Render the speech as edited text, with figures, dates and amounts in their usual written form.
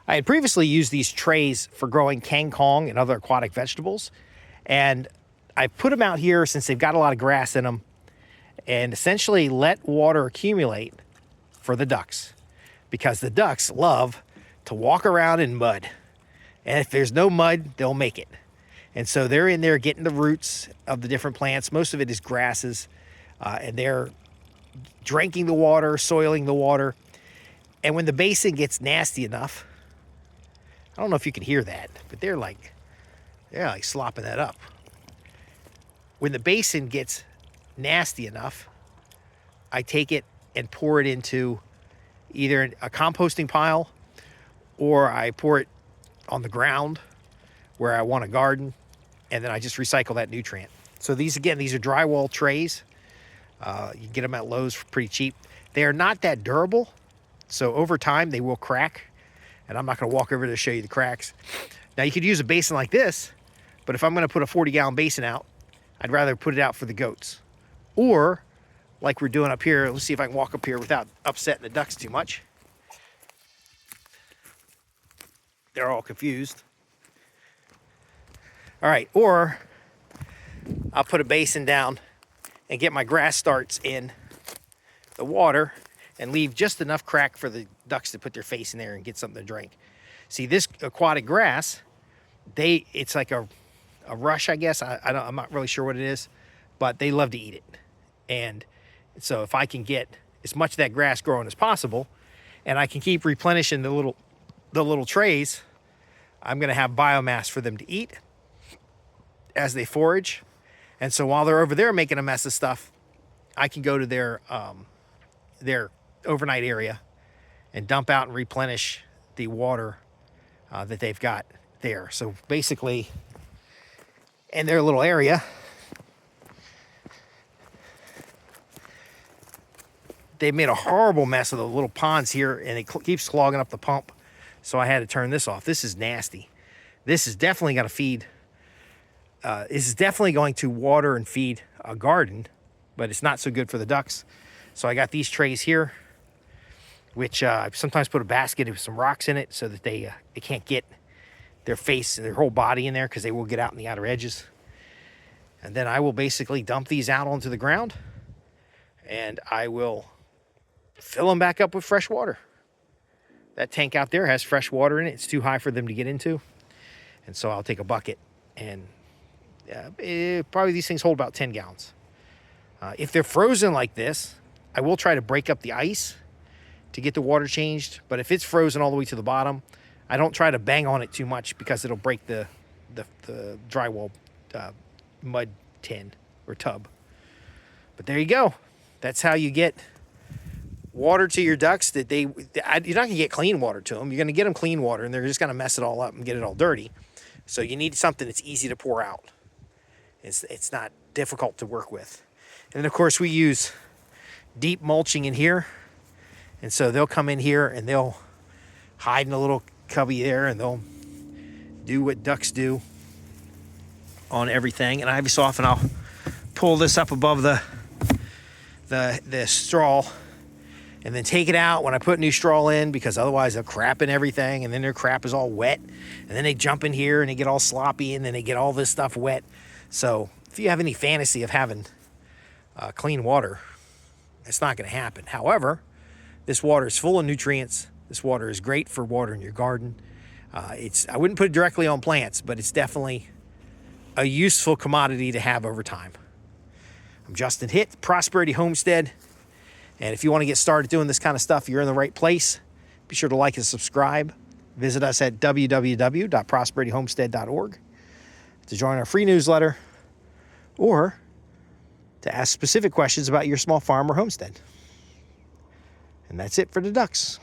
I had previously used these trays for growing kangkong and other aquatic vegetables, and I put them out here since they've got a lot of grass in them, and essentially let water accumulate for the ducks, because the ducks love to walk around in mud, and if there's no mud, they'll make it. And so they're in there getting the roots of the different plants. Most of it is grasses, and they're drinking the water, soiling the water. And when the basin gets nasty enough, I don't know if you can hear that, but they're like slopping that up. When the basin gets nasty enough, I take it and pour it into either a composting pile, or I pour it on the ground where I want to garden, and then I just recycle that nutrient. So these are drywall trays. You can get them at Lowe's for pretty cheap. They are not that durable, so over time they will crack, and I'm not going to walk over to show you the cracks. Now you could use a basin like this, but if I'm going to put a 40-gallon basin out, I'd rather put it out for the goats. Or, like we're doing up here, let's see if I can walk up here without upsetting the ducks too much. They're all confused. All right, or I'll put a basin down and get my grass starts in the water and leave just enough crack for the ducks to put their face in there and get something to drink. See, this aquatic grass, it's like a rush, I guess. I'm not really sure what it is, but they love to eat it. And so if I can get as much of that grass growing as possible, and I can keep replenishing the little trays, I'm going to have biomass for them to eat as they forage. And so while they're over there making a mess of stuff, I can go to their overnight area and dump out and replenish the water that they've got there. So basically, in their little area, they've made a horrible mess of the little ponds here, and it keeps clogging up the pump. So I had to turn this off. This is nasty. This is definitely going to feed. This is definitely going to water and feed a garden, but it's not so good for the ducks. So I got these trays here, which I sometimes put a basket with some rocks in it so that they can't get their face and their whole body in there, because they will get out in the outer edges. And then I will basically dump these out onto the ground, and I will fill them back up with fresh water. That tank out there has fresh water in it. It's too high for them to get into. And so I'll take a bucket, and probably these things hold about 10 gallons. If they're frozen like this, I will try to break up the ice to get the water changed. But if it's frozen all the way to the bottom, I don't try to bang on it too much, because it'll break the drywall mud tin or tub. But there you go. That's how you get water to your ducks. You're not going to get clean water to them. You're going to get them clean water, and they're just going to mess it all up and get it all dirty. So you need something that's easy to pour out. It's not difficult to work with. And then, of course, we use deep mulching in here. And so they'll come in here and they'll hide in a little cubby there, and they'll do what ducks do on everything. And every so often I'll pull this up above the straw and then take it out when I put new straw in, because otherwise they'll crap in everything, and then their crap is all wet, and then they jump in here and they get all sloppy, and then they get all this stuff wet. So if you have any fantasy of having clean water, it's not going to happen. However, this water is full of nutrients. This water is great for watering your garden. I wouldn't put it directly on plants, but it's definitely a useful commodity to have over time. I'm Justin Hitt, Prosperity Homestead. And if you want to get started doing this kind of stuff, you're in the right place. Be sure to like and subscribe. Visit us at www.prosperityhomestead.org to join our free newsletter, or to ask specific questions about your small farm or homestead. And that's it for the ducks.